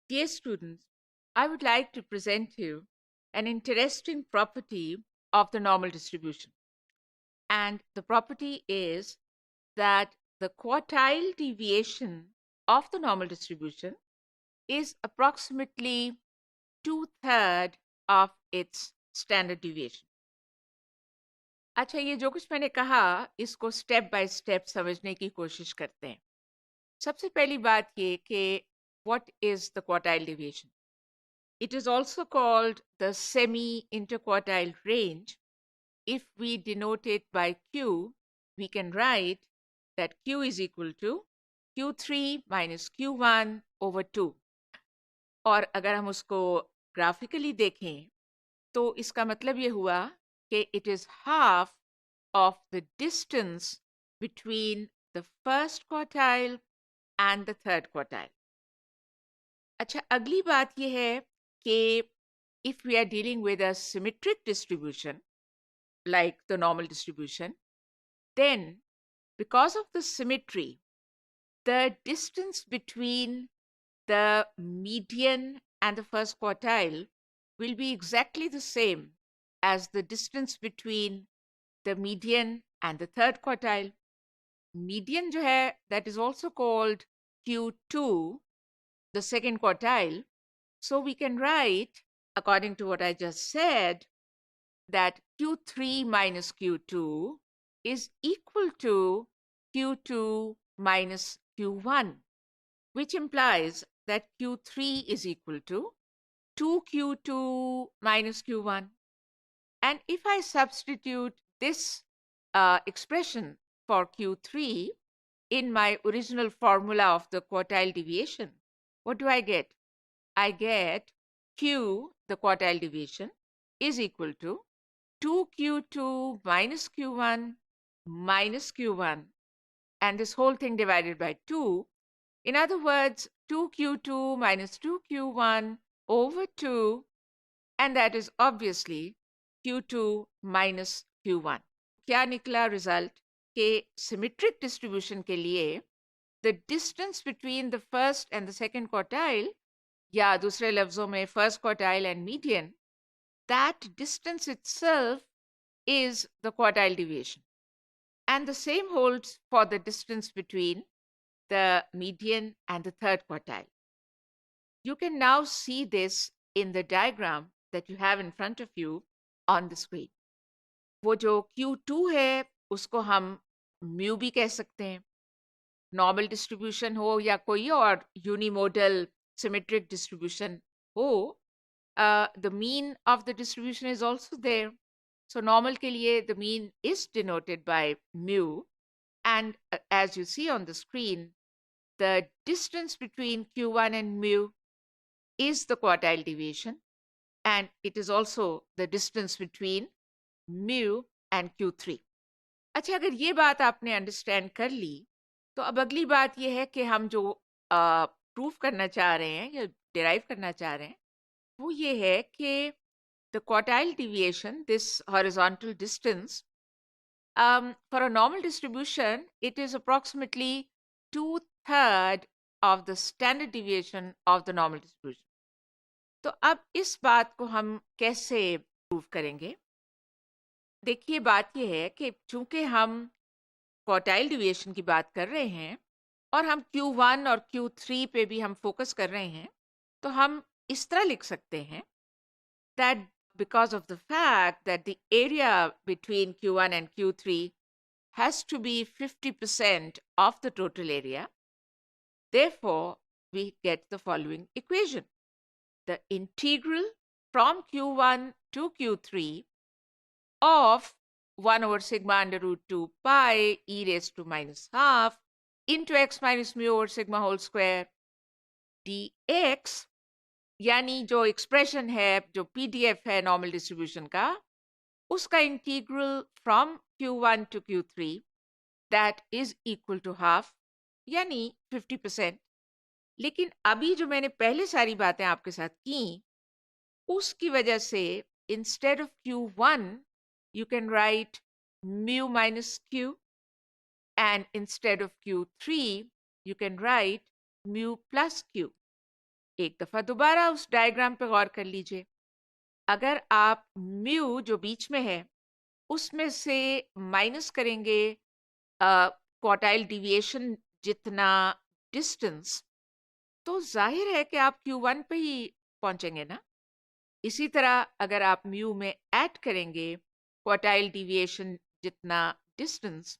Dear students, I would like to present to you an interesting property of the normal distribution. And the property is that the quartile deviation of the normal distribution is approximately two-thirds of its standard deviation. अच्छा, ये जो कुछ मैंने कहा इसको step by step समझने की कोशिश करते हैं. सबसे पहली बात ये कि what is the quartile deviation? It is also called the semi-interquartile range. If we denote it by Q, we can write that Q is equal to Q3 minus Q1 over 2. और अगर हम उसको ग्राफिकली देखें तो इसका मतलब ये हुआ कि it is half of the distance between the first quartile and the third quartile. अच्छा, अगली बात ये है कि if we are dealing with a symmetric distribution like the normal distribution, then because of the symmetry, the distance between the median and the first quartile will be exactly the same as the distance between the median and the third quartile. Median जो है, that is also called Q2, the second quartile. So we can write, according to what I just said, that Q3 minus Q2 is equal to Q2 minus Q1, which implies that Q3 is equal to 2Q2 minus Q1. And if I substitute this expression for Q3 in my original formula of the quartile deviation, what do I get? I get Q, the quartile deviation, is equal to 2Q2 minus Q1 minus Q1, and this whole thing divided by 2. In other words, 2Q2 minus 2Q1 over 2, and that is obviously Q2 minus Q1. क्या निकला result? कि symmetric distribution के लिए the distance between the first and the second quartile, या दूसरे लफ्जों में first quartile and median, that distance itself is the quartile deviation. And the same holds for the distance between the median and the third quartile. You can now see this in the diagram that you have in front of you on the screen. वो जो Q2 है उसको हम mu भी कह सकते हैं. Normal distribution हो या कोई और unimodal symmetric distribution हो, the mean of the distribution is also there. So normal के लिए the mean is denoted by mu, and as you see on the screen, the distance between Q1 and mu is the quartile deviation, and it is also the distance between mu and Q3. अच्छा, अगर ये बात आपने understand कर ली तो अब अगली बात ये है कि हम जो प्रूफ करना चाह रहे हैं या डिराइव करना चाह रहे हैं वो ये है कि the quartile deviation, this horizontal distance, for a normal distribution, it is approximately two-thirds of the standard deviation of the normal distribution. तो अब इस बात को हम कैसे प्रूव करेंगे? देखिए, बात यह है कि चूंकि हम क्वार्टाइल डिविएशन की बात कर रहे हैं और हम Q1 और Q3 पे भी हम फोकस कर रहे हैं, तो हम इस तरह लिख सकते हैं that because of the fact that the area between Q1 and Q3 has to be 50% of the total area, therefore we get the following equation. The integral from Q1 to Q3 of 1 over sigma under root 2 pi e raised to minus half into x minus mu over sigma whole square dx, यानी जो expression है, जो PDF है normal distribution का, उसका integral from Q1 to Q3 that is equal to half, यानी 50%. लेकिन अभी जो मैंने पहले सारी बातें आपके साथ की उसकी वजह से instead of Q1 you can write mu minus Q, and instead of Q3 you can write mu plus Q. एक दफ़ा दोबारा उस डायग्राम पे गौर कर लीजिए। अगर आप म्यू जो बीच में है, उसमें से माइनस करेंगे क्वार्टाइल डिविएशन जितना डिस्टेंस, तो ज़ाहिर है कि आप Q1 पे ही पहुँचेंगे ना। इसी तरह अगर आप म्यू में ऐड करेंगे क्वार्टाइल डिविएशन जितना डिस्टेंस,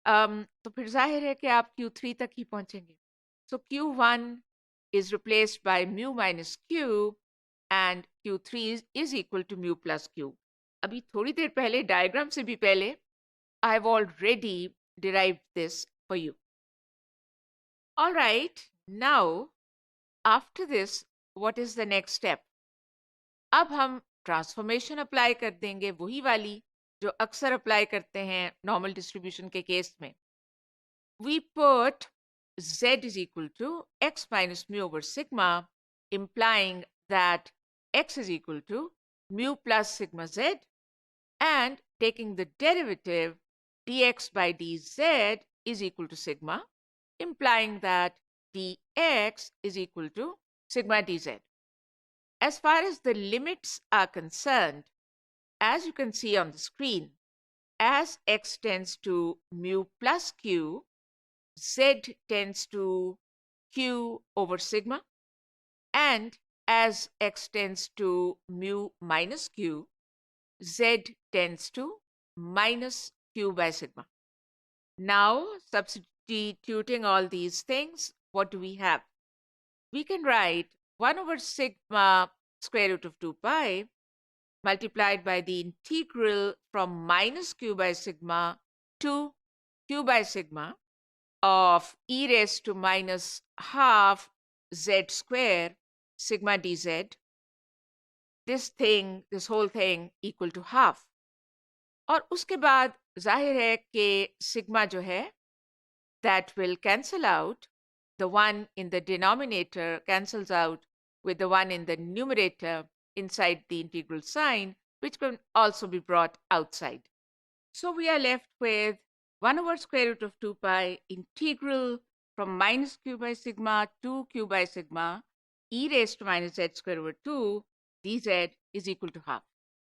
तो फिर जाहिर है कि आप Q3 तक ही पहुंचेंगे। सो Q1 is replaced by mu minus Q and Q3 is equal to mu plus Q. अभी थोड़ी देर पहले डायग्राम से भी पहले I have already derived this for you. All right, now after this, what is the next step? अब हम transformation apply कर देंगे, वही वाली जो अक्सर अप्लाई करते हैं नॉर्मल डिस्ट्रीब्यूशन के केस में। We put z is equal to x minus mu over sigma, implying that x is equal to mu plus sigma z, and taking the derivative dx by dz is equal to sigma, implying that dx is equal to sigma dz. As far as the limits are concerned, as you can see on the screen, as x tends to mu plus q, z tends to q over sigma, and as x tends to mu minus q, z tends to minus q by sigma. Now, substituting all these things, what do we have? We can write 1 over sigma square root of 2 pi multiplied by the integral from minus q by sigma to q by sigma of e raised to minus half z square sigma dz, this whole thing equal to half. और उसके बाद जाहिर है कि sigma जो है that will cancel out. The one in the denominator cancels out with the one in the numerator inside the integral sign, which can also be brought outside. So we are left with 1 over square root of 2 pi integral from minus q by sigma to q by sigma e raised to minus z square over 2 dz is equal to half.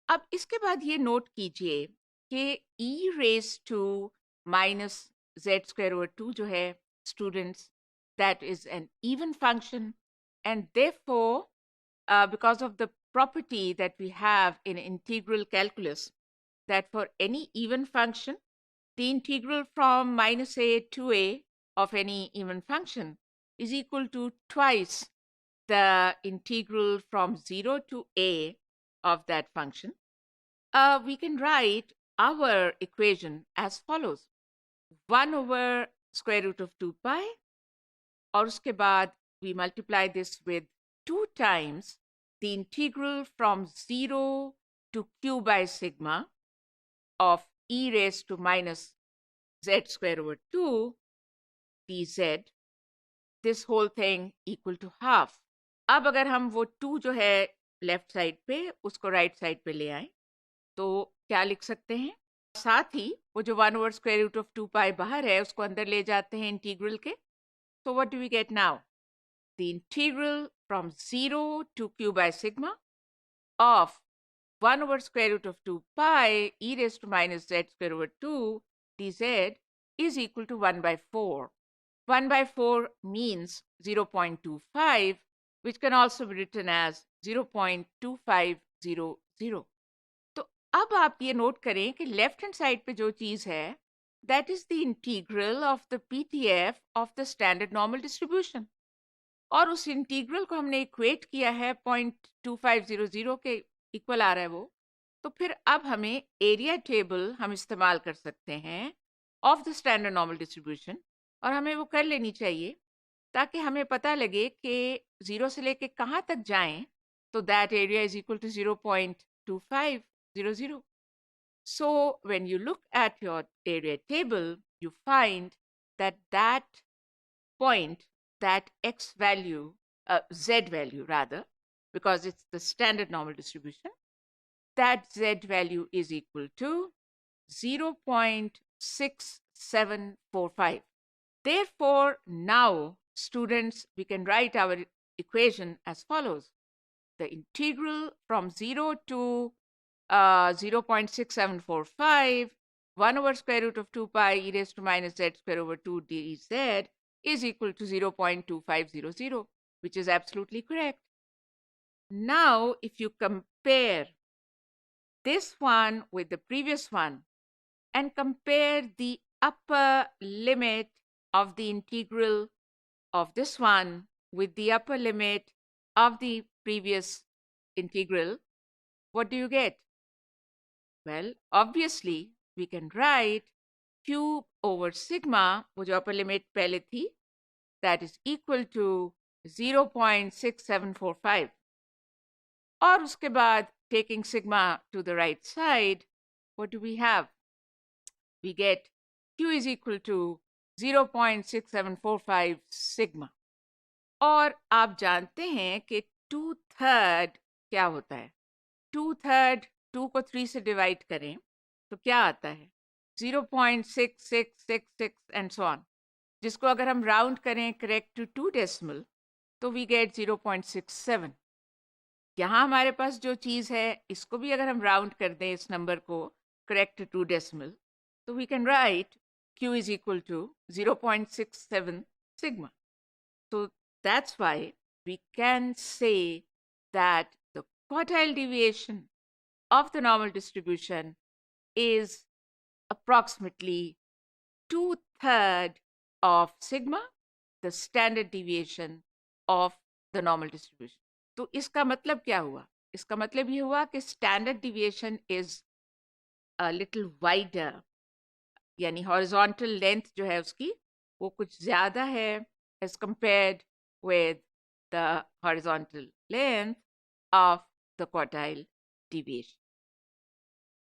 अब इसके बाद ये note कीजिए कि e raised to minus z square over 2 जो है students, that is an even function, and therefore because of the property that we have in integral calculus, that for any even function, the integral from minus a to a of any even function is equal to twice the integral from 0 to a of that function. We can write our equation as follows. 1 over square root of 2 pi, और उसके बाद we multiply this with 2 times the integral from 0 to q by sigma of e raised to minus z square over 2 dz, this whole thing equal to half. अब अगर हम वो 2 जो है left side पे उसको राइट साइड पे ले आए तो क्या लिख सकते हैं? साथ ही वो जो 1 over square root of 2 pi बाहर है उसको अंदर ले जाते हैं इंटीग्रल के. So what do we get now? The integral from 0 to q by sigma of 1 over square root of 2 pi e raised to minus z square over 2 dz is equal to 1 by 4. 1 by 4 means 0.25, which can also be written as 0.2500. तो अब आप ये note करें कि left hand side पे जो चीज़ है, that is the integral of the PTF of the standard normal distribution. और उस इंटीग्रल को हमने इक्वेट किया है 0.2500 के इक्वल आ रहा है वो. तो फिर अब हमें एरिया टेबल हम इस्तेमाल कर सकते हैं of the standard normal distribution, और हमें वो कर लेनी चाहिए ताकि हमें पता लगे कि 0 से लेके कहाँ तक जाएं तो that area is equal to 0.2500. So when you look at your area table, you find that that point, that x value, z value rather, because it's the standard normal distribution, that z value is equal to 0.6745. Therefore, now students, we can write our equation as follows. The integral from 0 to 0.6745, 1 over square root of 2 pi e raised to minus z square over 2 dz is equal to 0.2500, which is absolutely correct. Now, if you compare this one with the previous one and compare the upper limit of the integral of this one with the upper limit of the previous integral, what do you get? Well, obviously, we can write cube over sigma, wo jo upper limit pehle thi, that is equal to 0.6745. और उसके बाद, taking sigma to the right side, what do we have? We get Q is equal to 0.6745 sigma. और आप जानते हैं कि 2/3 क्या होता है? 2/3 2 को 3 से डिवाइड करें तो क्या आता है? 0.6666 एंड सो ऑन, जिसको अगर हम राउंड करें करेक्ट टू 2 डेसिमल तो वी गेट 0.67. यहाँ हमारे पास जो चीज़ है इसको भी अगर हम राउंड कर दें इस नंबर को करेक्ट टू 2 डेसिमल तो we can write Q is equal to 0.67 sigma. So that's why we can say that the quartile deviation of the normal distribution is approximately 2/3 of sigma, the standard deviation of the normal distribution. तो इसका मतलब क्या हुआ? इसका मतलब ये हुआ कि standard deviation is a little wider, यानी horizontal length जो है उसकी वो कुछ ज़्यादा है as compared with the horizontal length of the quartile deviation.